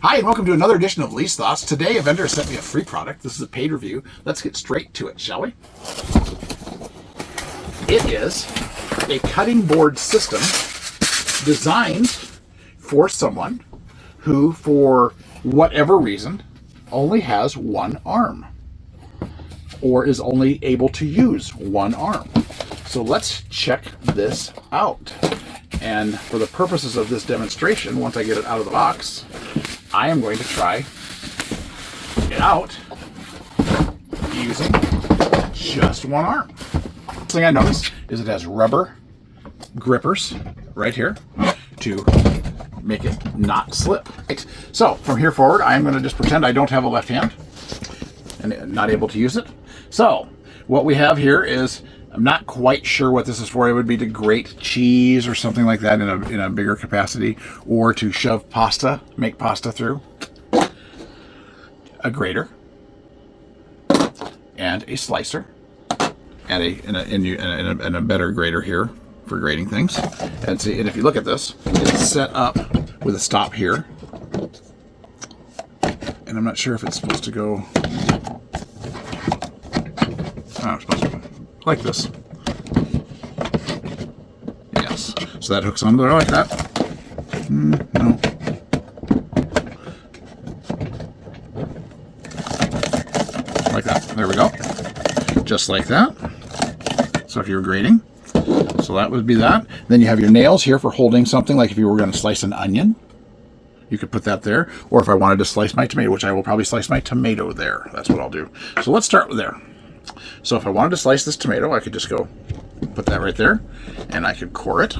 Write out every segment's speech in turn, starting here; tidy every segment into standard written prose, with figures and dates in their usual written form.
Hi, and welcome to another edition of Lee's Thoughts. Today, a vendor sent me a free product. This is a paid review. Let's get straight to it, shall we? It is a cutting board system designed for someone who, for whatever reason, only has one arm or is only able to use one arm. So let's check this out. And for the purposes of this demonstration, once I get it out of the box, I am going to try it out using just one arm. The thing I noticed is it has rubber grippers right here to make it not slip. Right. So from here forward, I am going to just pretend I don't have a left hand and not able to use it. So what we have here is, I'm not quite sure what this is for. It would be to grate cheese or something like that in a bigger capacity, or to shove pasta, make pasta through. A grater and a slicer and a better grater here for grating things. And see, and if you look at this, it's set up with a stop here. And I'm not sure if it's supposed to go. Oh, it's supposed to go like this. Yes. So that hooks onto there like that. No. Like that. There we go. Just like that. So if you're grating, so that would be that. Then you have your nails here for holding something, like if you were going to slice an onion, you could put that there. Or if I wanted to slice my tomato, which I will probably slice my tomato there. That's what I'll do. So let's start with there. So if I wanted to slice this tomato, I could just go put that right there, and I could core it.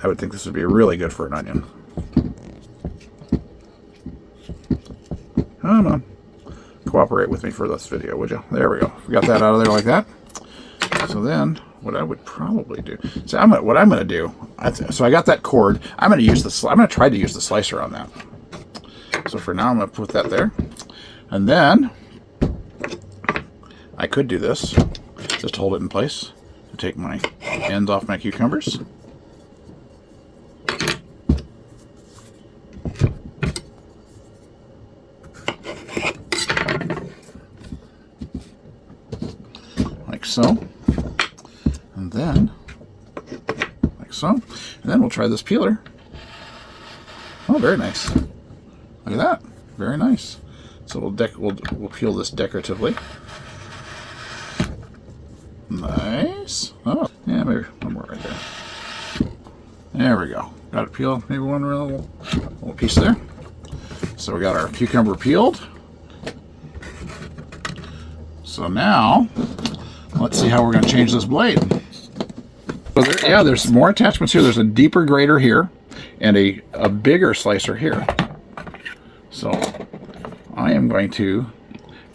I would think this would be really good for an onion. Come on. Cooperate with me for this video, would you? There we go. We got that out of there like that. So then, what I would probably do. So what I'm going to do. So I got that cord. I'm going to try to use the slicer on that. So for now, I'm going to put that there. And then I could do this, just hold it in place, to take my ends off my cucumbers. Like so. And then, like so. And then we'll try this peeler. Oh, very nice. Look at that. Very nice. So we'll peel this decoratively. Nice. Oh, yeah, maybe one more right there. There we go. Got it peeled. Maybe one little piece there. So we got our cucumber peeled. So now, let's see how we're going to change this blade. So there's more attachments here. There's a deeper grater here and a bigger slicer here. So I am going to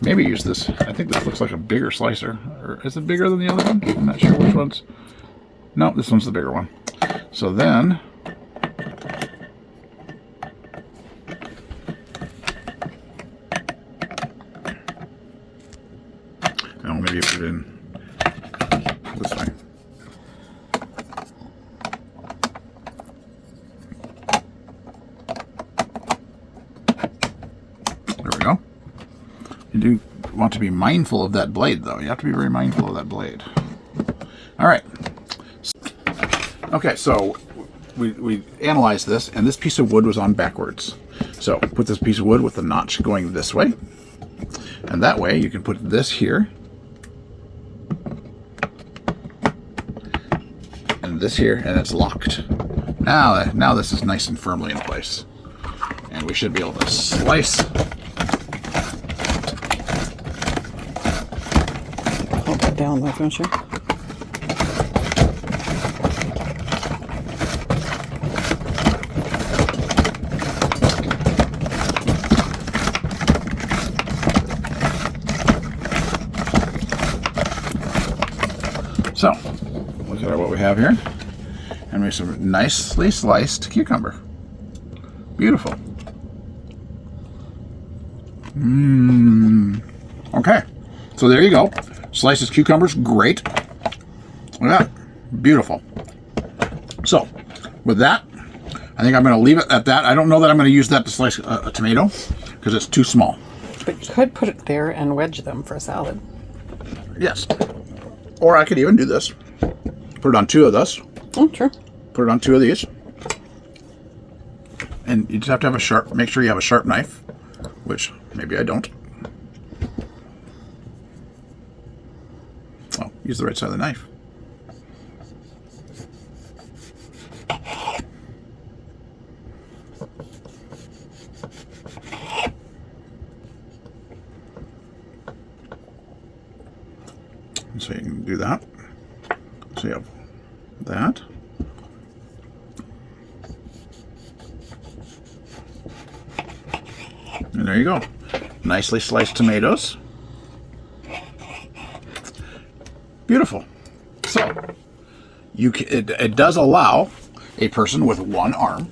maybe use this. I think this looks like a bigger slicer. Or is it bigger than the other one? I'm not sure which one's. No, this one's the bigger one. So then maybe put it in this way. You do want to be mindful of that blade, though. You have to be very mindful of that blade. All right. Okay, so we analyzed this, and this piece of wood was on backwards. So put this piece of wood with the notch going this way, and that way you can put this here, and this here, and it's locked. Now this is nice and firmly in place, and we should be able to slice. Down like, don't you? So, look at what we have here. And we have some nicely sliced cucumber. Beautiful. Okay, so there you go. Slices cucumbers, great. Look at that, beautiful. So with that, I think I'm going to leave it at that. I don't know that I'm going to use that to slice a tomato because it's too small. But you could put it there and wedge them for a salad. Yes. Or I could even do this. Put it on two of this. Oh, true. Put it on two of these. And you just have to have a sharp, make sure you have a sharp knife, which maybe I don't. Oh, use the right side of the knife. So you can do that. So you have that. And there you go. Nicely sliced tomatoes. Beautiful. So it does allow a person with one arm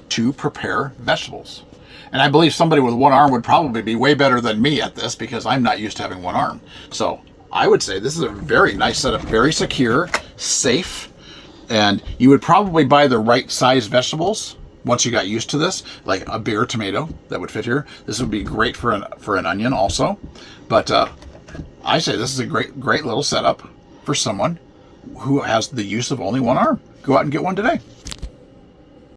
to prepare vegetables. And I believe somebody with one arm would probably be way better than me at this because I'm not used to having one arm. So I would say this is a very nice setup, very secure, safe, and you would probably buy the right size vegetables once you got used to this, like a bigger tomato that would fit here. This would be great for an onion also. But I say this is a great little setup for someone who has the use of only one arm. Go out and get one today.